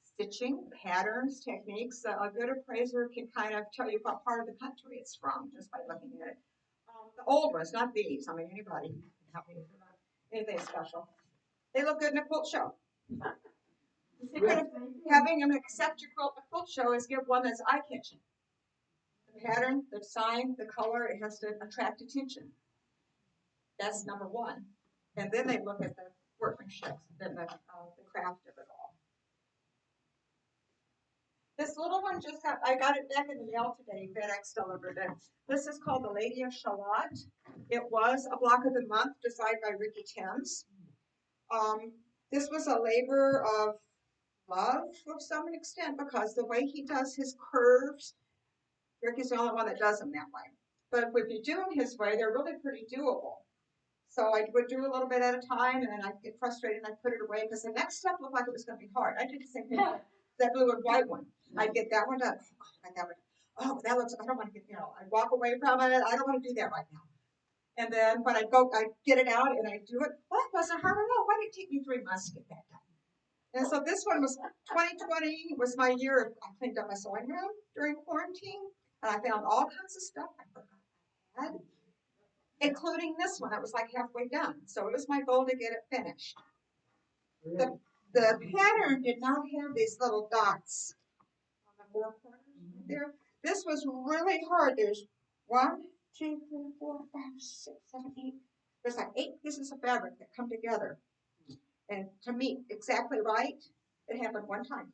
stitching, patterns, techniques. A good appraiser can kind of tell you what part of the country it's from just by looking at it. The old ones, not these. I mean, anybody can help me if they're not anything special. They look good in a quilt show. The secret of having them accept your quilt in a quilt show is give one that's eye-catching. The pattern, the design, the color, it has to attract attention. That's number one. And then they look at the workmanship, then the craft of it all. This little one I got it back in the mail today. FedEx delivered it. This is called the Lady of Shalott. It was a block of the month designed by Ricky Timms. This was a labor of love to some extent because the way he does his curves, Ricky's the only one that does them that way. But if you do them his way, they're really pretty doable. So I would do a little bit at a time, and then I'd get frustrated and I'd put it away because the next step looked like it was going to be hard. I did the same thing with that blue and white one. I'd get that one done. Oh, that one. Oh, that looks, I don't want to get, I'd walk away from it. I don't want to do that right now. And then when I'd get it out and I'd do it. Well, it wasn't hard at all. Why did it take me 3 months to get that done? And so this one was 2020 was my year. I cleaned up my sewing room during quarantine, and I found all kinds of stuff I forgot I had, including this one that was like halfway done. So it was my goal to get it finished. The pattern did not have these little dots on the four corners right there. This was really hard. There's 1, 2, 3, 4, 5, 6, 7, 8. There's like 8 pieces of fabric that come together. And to meet exactly right, it happened one time.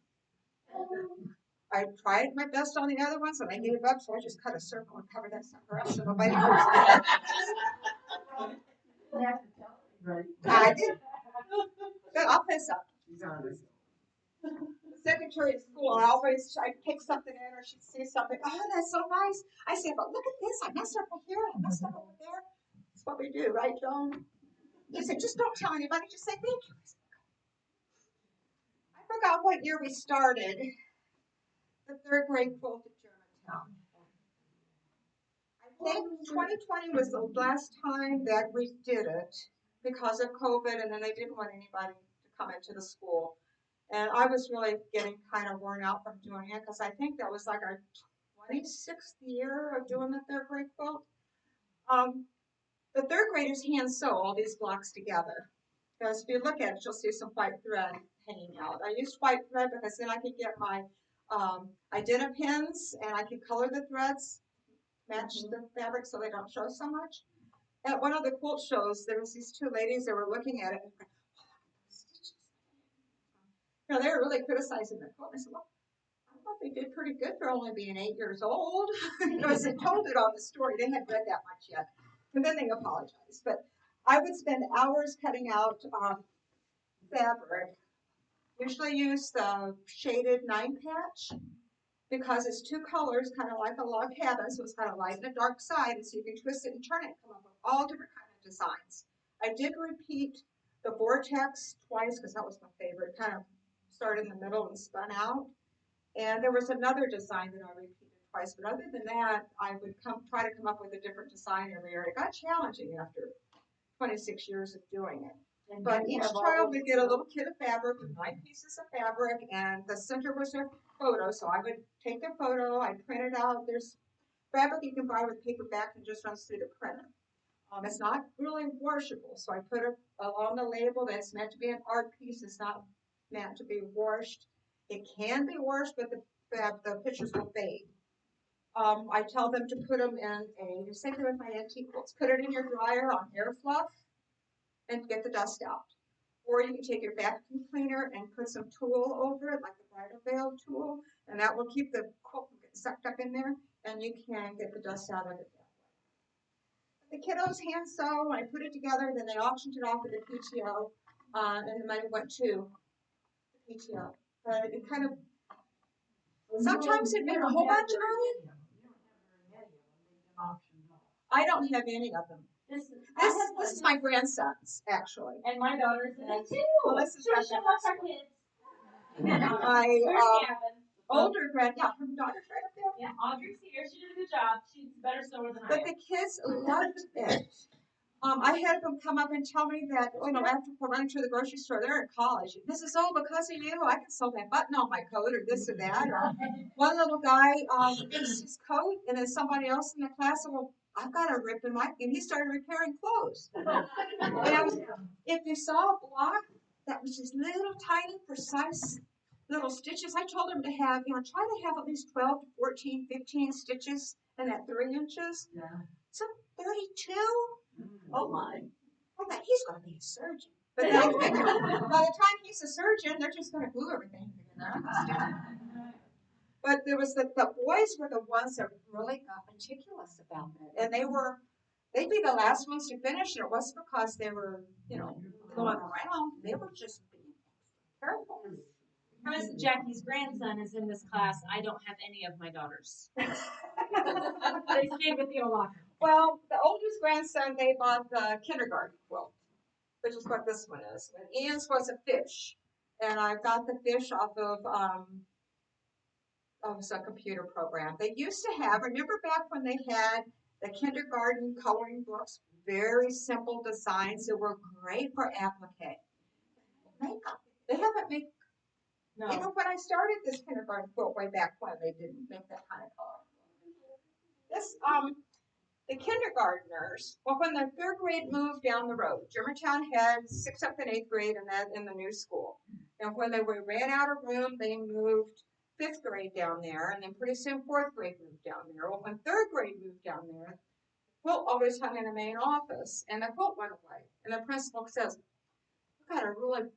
I tried my best on the other ones and I gave up, so I just cut a circle and covered that sucker up so nobody knows. I did. Good, I'll fess up. The secretary at school, I'd pick something in or she'd see something. Oh, that's so nice. I said, but look at this. I messed up here. I messed up over there. That's what we do, right, Joan? He said, just don't tell anybody. Just say thank you. I forgot what year we started the 3rd grade quilt at Germantown. I think 2020 was the last time that we did it because of COVID, and then they didn't want anybody to come into the school. And I was really getting kind of worn out from doing it because I think that was like our 26th year of doing the 3rd grade quilt. The 3rd graders hand sew all these blocks together. Because if you look at it, you'll see some white thread hanging out. I used white thread because then I could get my Identipins and I could color the threads, match the fabric so they don't show so much. At one of the quilt shows, there was these 2 ladies that were looking at it and going, oh, stitches. They were really criticizing the quilt. I said, well, I thought they did pretty good for only being 8 years old. Because they told it on the story. They hadn't read that much yet. And then they apologized. But I would spend hours cutting out fabric. Usually use the shaded 9 patch because it's 2 colors, kind of like a log cabin, so it's got a light and a dark side, and so you can twist it and turn it and come up with all different kind of designs. I did repeat the vortex twice because that was my favorite. Kind of started in the middle and spun out. And there was another design that I repeated twice, but other than that, I would try to come up with a different design every year. It got challenging after 26 years of doing it. But each child would get a little kit of fabric with 9 pieces of fabric, and the center was their photo. So I would take their photo, I'd print it out. There's fabric you can buy with paper back and just runs through the printer. It's not really washable, so I put it along the label that it's meant to be an art piece. It's not meant to be washed. It can be washed, but the pictures will fade. I tell them to put them in same thing with my antique quilts. Put it in your dryer on air fluff and get the dust out. Or you can take your vacuum cleaner and put some tulle over it, like the bridal veil tulle, and that will keep the quilt from getting sucked up in there, and you can get the dust out of it that way. The kiddos hand sew, I put it together, then they auctioned it off at the PTO, and the money went to the PTO. But it kind of, sometimes it made a whole bunch of money. I don't have any of them. This is my grandson's, actually. And my daughter's in it too. Well, this is Trisha, what's our kids? My Where's Gavin? older yeah, her daughter's right up there. Yeah, Audrey's here. She did a good job. She's a better sewer than I But am. the kids loved it. I had them come up and tell me that, after running to the grocery store, they're in college. This is all because of you. I can sew that button on my coat or this or that. Or one little guy fixed his coat, and then somebody else in the class said, well, I've got a rip in my, and he started repairing clothes. And if you saw a block that was just little tiny, precise little stitches, I told him to have, try to have at least 12 to 14, 15 stitches in that 3 inches. Yeah. So 32? Oh my. I thought he's going to be a surgeon. But then, by the time he's a surgeon, they're just going to glue everything together. But there was the boys were the ones that really got meticulous about it. And they'd be the last ones to finish, and it wasn't because they were, going around. They were just being careful. Jackie's grandson is in this class. I don't have any of my daughters. They stayed with the Olaka. Well, the oldest grandson, they bought the kindergarten quilt, which is what this one is. And Ian's was a fish, and I got the fish off of a computer program. They used to have, remember back when they had the kindergarten coloring books, very simple designs that were great for applique. Makeup. They haven't made, No. when I started this kindergarten quilt way back when, they didn't make that kind of color. This, the kindergartners, when the 3rd grade moved down the road, Germantown had 6th, 7th, and 8th grade in the new school. And when they ran out of room, they moved 5th grade down there, and then pretty soon 4th grade moved down there. Well, when 3rd grade moved down there, the quilt always hung in the main office, and the quilt went away. And the principal says, we've got a really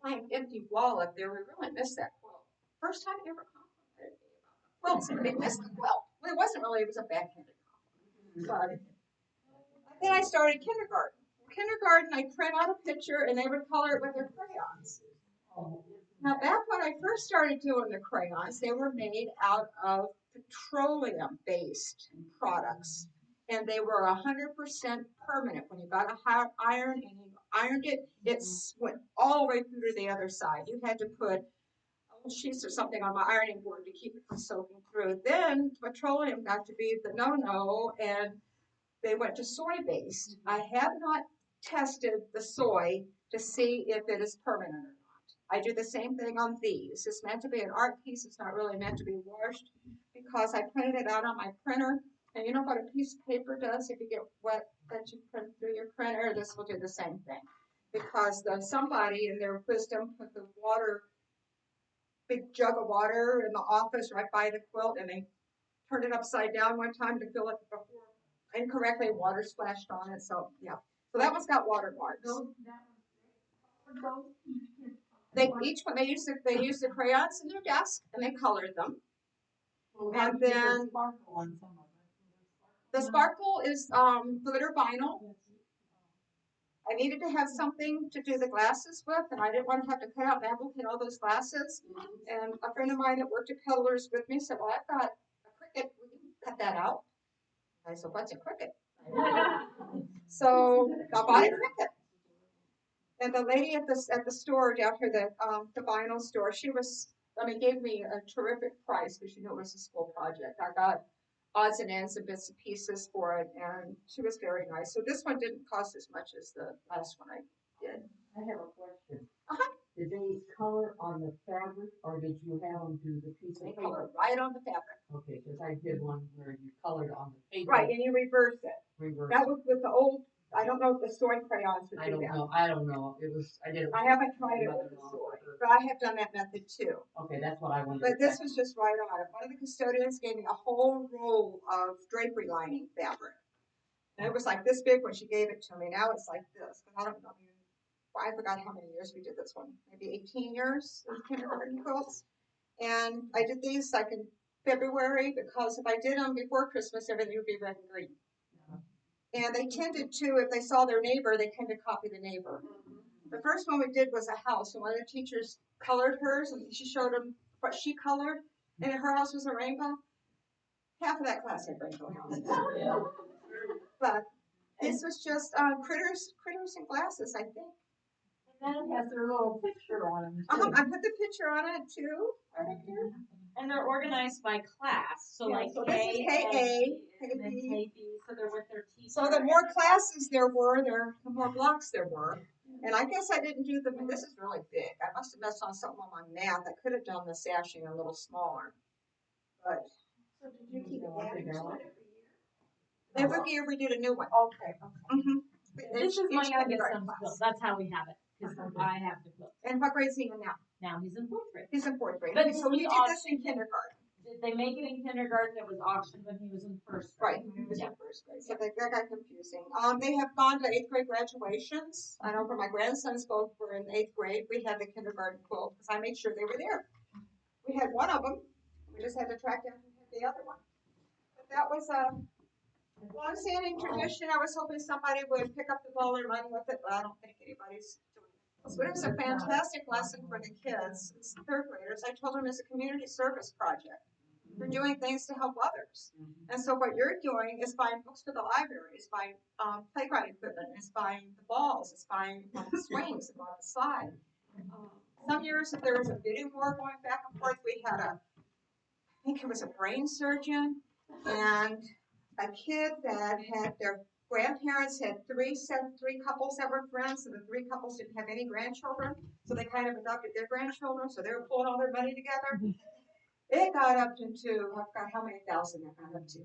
blank, empty wall up there. We really miss that quilt. First time ever complimented me about the quilt. Somebody missed the quilt. Well, it wasn't really, it was a backhanded compliment. But then I started kindergarten. Kindergarten, I print out a picture, and they would color it with their crayons. Now, back when I first started doing the crayons, they were made out of petroleum-based products, and they were 100% permanent. When you got a hot iron and you ironed it, it went all the way through to the other side. You had to put old sheets or something on my ironing board to keep it from soaking through. Then petroleum got to be the no-no, and they went to soy-based. I have not tested the soy to see if it is permanent or not. I do the same thing on these. It's meant to be an art piece. It's not really meant to be washed because I printed it out on my printer. And you know what a piece of paper does if you get wet that you print through your printer? This will do the same thing. Because somebody in their wisdom put the big jug of water in the office right by the quilt, and they turned it upside down one time to fill it before incorrectly, water splashed on it. So yeah, so that one's got watermarks. They used the crayons in their desk and they colored them. And then the sparkle is glitter vinyl. I needed to have something to do the glasses with, and I didn't want to have to cut out and applicate all those glasses. And a friend of mine that worked at Peddlers with me said, well, I've got a cricket, we can cut that out. I said, what's a cricket? So I bought a cricket. And the lady at the store down here, the vinyl store, gave me a terrific price because she knew it was a school project. I got odds and ends and bits and pieces for it, and she was very nice. So this one didn't cost as much as the last one I did. I have a question. Uh-huh. Did they color on the fabric, or did you have them do the piece of They paper? colored right on the fabric. Okay, because I did one where you colored on the paper. Right, and you reverse it. That was with the old. I don't know if the soy crayons would do that. I don't know. I did it. I haven't tried it with the soy, but I have done that method too. Okay, that's what I wanted. But this was just right on it. One of the custodians gave me a whole roll of drapery lining fabric. And it was like this big when she gave it to me. Now it's like this. I don't know. I forgot how many years we did this one. Maybe 18 years of kindergarten quilts. And I did these like in February because if I did them before Christmas, everything would be red and green. And they tended to, if they saw their neighbor, they tend to copy the neighbor. The first one we did was a house, and one of the teachers colored hers, and she showed them what she colored, and her house was a rainbow. half of that class had rainbow houses. But this was just critters and glasses, I think. And then it has their little picture on them I put the picture on it too, right here. And they're organized by class. So Yeah, like so this is KA, and then KB. KB, so they're with their teacher. So the more classes there were, the more blocks there were. And I guess I didn't do this is really big. I must have messed on something on my math. I could have done the sashing a little smaller. But So did you keep adding to it every year we did a new one. Okay. Mm-hmm. This is my youngest son's quilt. That's how we have it. Because I have the quilt. And what grade is he in now? Now he's in 4th grade. He's in 4th grade. But Okay, so we he did this in kindergarten. Did they make it in kindergarten? It was auctioned when he was in 1st grade. Right, when he was in 1st grade. So that got confusing. They have gone to 8th grade graduations. I know for my grandsons both were in 8th grade. We had the kindergarten quilt because I made sure they were there. We had one of them. We just had to track down who had the other one. But that was a long-standing tradition. I was hoping somebody would pick up the ball and run with it, but I don't think anybody's doing it. But it was a fantastic lesson for the kids. It's 3rd graders. I told them it's a community service project. We're doing things to help others. And so what you're doing is buying books for the library, is buying playground equipment, is buying the balls, is buying swings and on the slide. Some years if there was a bidding war going back and forth, we had I think it was a brain surgeon and a kid that had their grandparents had three couples that were friends, and the 3 couples didn't have any grandchildren, so they kind of adopted their grandchildren, so they were pulling all their money together. It got up into, I forgot how many thousand it got up to.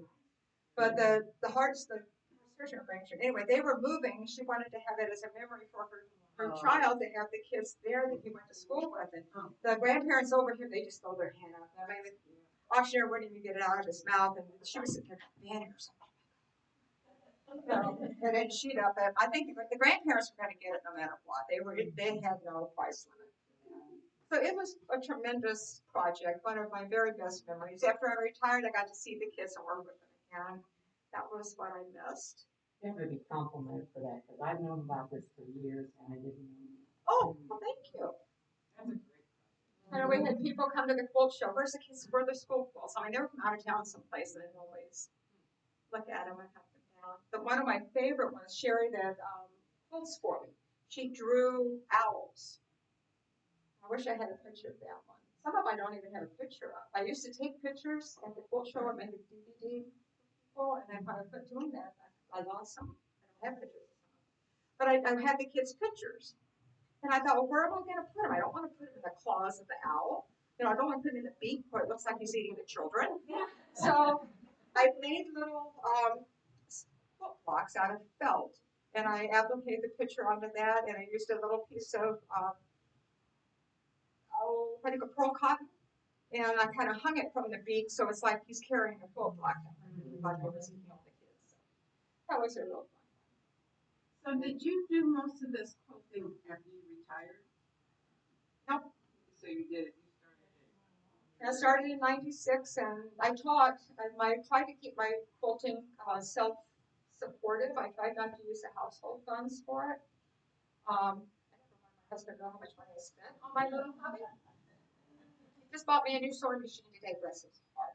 But the surgeon arrangement, anyway, they were moving. She wanted to have it as a memory for her child to have the kids there that he went to school with. And the grandparents over here, they just throw their hand up. I mean, the auctioneer wouldn't even get it out of his mouth, and she was sitting there banning or something. And then she'd up it. I think the grandparents were going to get it no matter what. They had no price limit. So it was a tremendous project, one of my very best memories. After I retired, I got to see the kids and work with them again. That was what I missed. I'm going to be complimented for that because I've known about this for years and I didn't know. Oh, well, thank you. That's a great project. And we had people come to the quilt show. Where's the kids? Where are the school quilts? I mean, they were from out of town someplace, and I'd always look at them and hunt them down. But one of my favorite ones, Sherry, that quilts for me. She drew owls. I wish I had a picture of that one. Some of them I don't even have a picture of. I used to take pictures at the quilt show and make a DVD for people, and then when I quit doing that, I lost some. I don't have pictures of some. But I had the kids' pictures. And I thought, well, where am I going to put them? I don't want to put them in the claws of the owl. You know, I don't want to put them in the beak where it looks like he's eating the children. So I made little quilt blocks out of felt. And I appliqued the picture onto that, and I used a little piece of pearl cotton, and I kind of hung it from the beak, so it's like he's carrying a quilt block. Like I was eating all the kids. So that was a real fun. So did you do most of this quilting after you retired? Nope. So you did it. I started in '96, and I taught. I tried to keep my quilting self-supportive. I tried not to use the household funds for it. I never wanted my husband to know how much money I spent on my little hobby. He just bought me a new sewing machine to take lessons apart.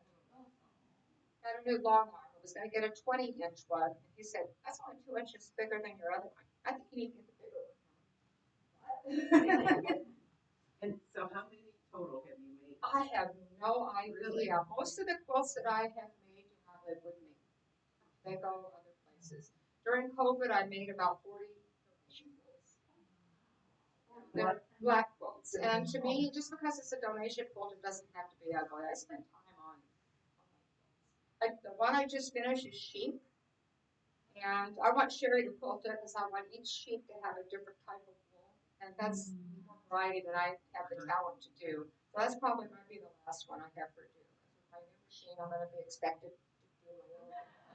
Got a new long arm. I was going to get a 20-inch one. And he said, "That's only 2 inches bigger than your other one. I think you need to get the bigger one." And so how many total have you made? I have no idea. Really? Most of the quilts that I have made do not live with me. They go other places. During COVID, I made about 40 donation quilts. They're black quilts. And to me, just because it's a donation quilt, it doesn't have to be ugly. I spent time on my quilts. The one I just finished is sheep. And I want Sherry to quilt it because I want each sheep to have a different type of wool. And that's more variety than I have the talent to do. So that's probably going to be the last one I have her do. With my new machine, I'm going to be expected to do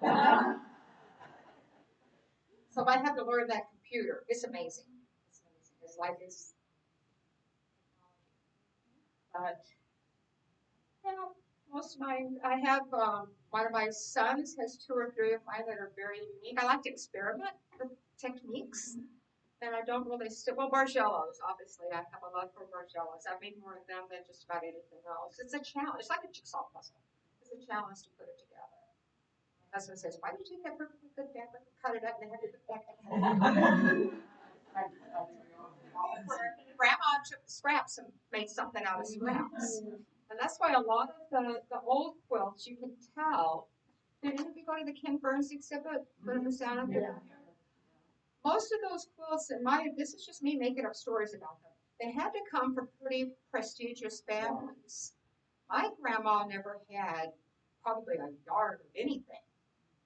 my own. So I have to learn that computer. It's amazing. It's amazing. It's like it's technology. But, you know, most of mine, I have one of my sons has 2 or 3 of mine that are very unique. I like to experiment with techniques. And I don't really well, Bargellos, obviously. I have a love for Bargellos. I've made more of them than just about anything else. It's a challenge. It's like a jigsaw puzzle. was a challenge to put it together. My husband says, "Why did you get perfectly good fabric, cut it up, and have it put back?" Grandma took the scraps and made something out of scraps. And that's why a lot of the old quilts, you can tell. Did any of you go to the Ken Burns exhibit? Put them down up there. Most of those quilts, this is just me making up stories about them. They had to come from pretty prestigious families. My grandma never had probably a yard of anything,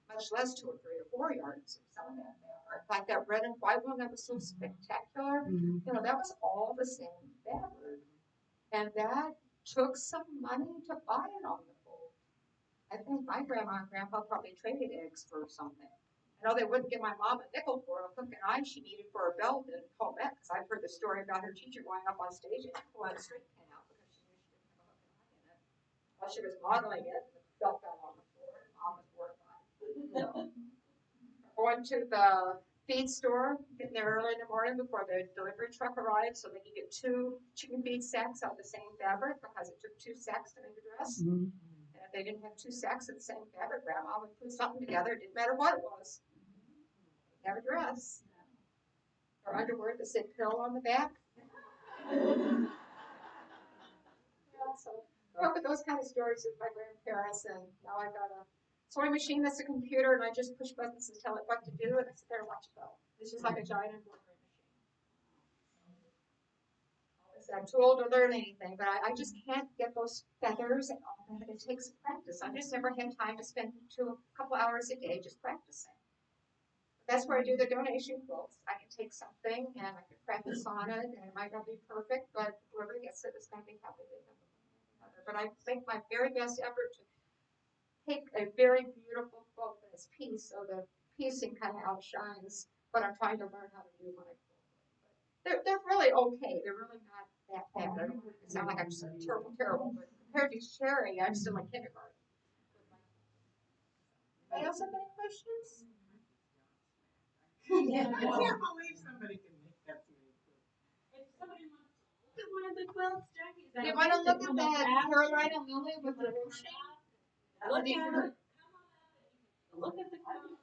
much less 2 or 3 or 4 yards of some of that fabric. Like that red and white one that was so spectacular, that was all the same fabric. And that took some money to buy it on the boat. I think my grandma and grandpa probably traded eggs for something. I know they wouldn't give my mom a nickel for a hook and eye she needed for a belt in home ec, because I've heard the story about her teacher going up on stage and pulling a string pin out because she knew she didn't have a hook and eye in it. While she was modeling it, the belt fell on the floor and mom was horrified. Going to the feed store, getting there early in the morning before the delivery truck arrived so they could get 2 chicken feed sacks out of the same fabric, because it took 2 sacks to make a dress. And if they didn't have 2 sacks of the same fabric, grandma would put something together, it didn't matter what it was. Have a dress. Or underwear that said pill on the back. So grew up with those kind of stories with my grandparents, and now I've got a sewing machine that's a computer, and I just push buttons and tell it what to do, and I sit there and watch it go. It's just like a giant embroidery machine. I'm too old to learn anything, but I just can't get those feathers and all that. It takes practice. I just never had time to spend a couple hours a day just practicing. That's where I do the donation quilts. I can take something and I can practice on it, and it might not be perfect, but whoever gets it is going to be happy with it. But I make my very best effort to take a very beautiful quilt and its piece, so the piecing kind of outshines what I'm trying to learn how to do when I quilt. They're really okay. They're really not that bad. I don't want to sound like I'm just terrible, but compared to Sherry, I'm still in kindergarten. Anybody else have any questions? I can't believe somebody can make that to me. If somebody wants to look at one of the quilts, Jackie, is that You okay? want to look Come at on that back. Carolina Lily with the ruching? Look at it. Look at the quilt.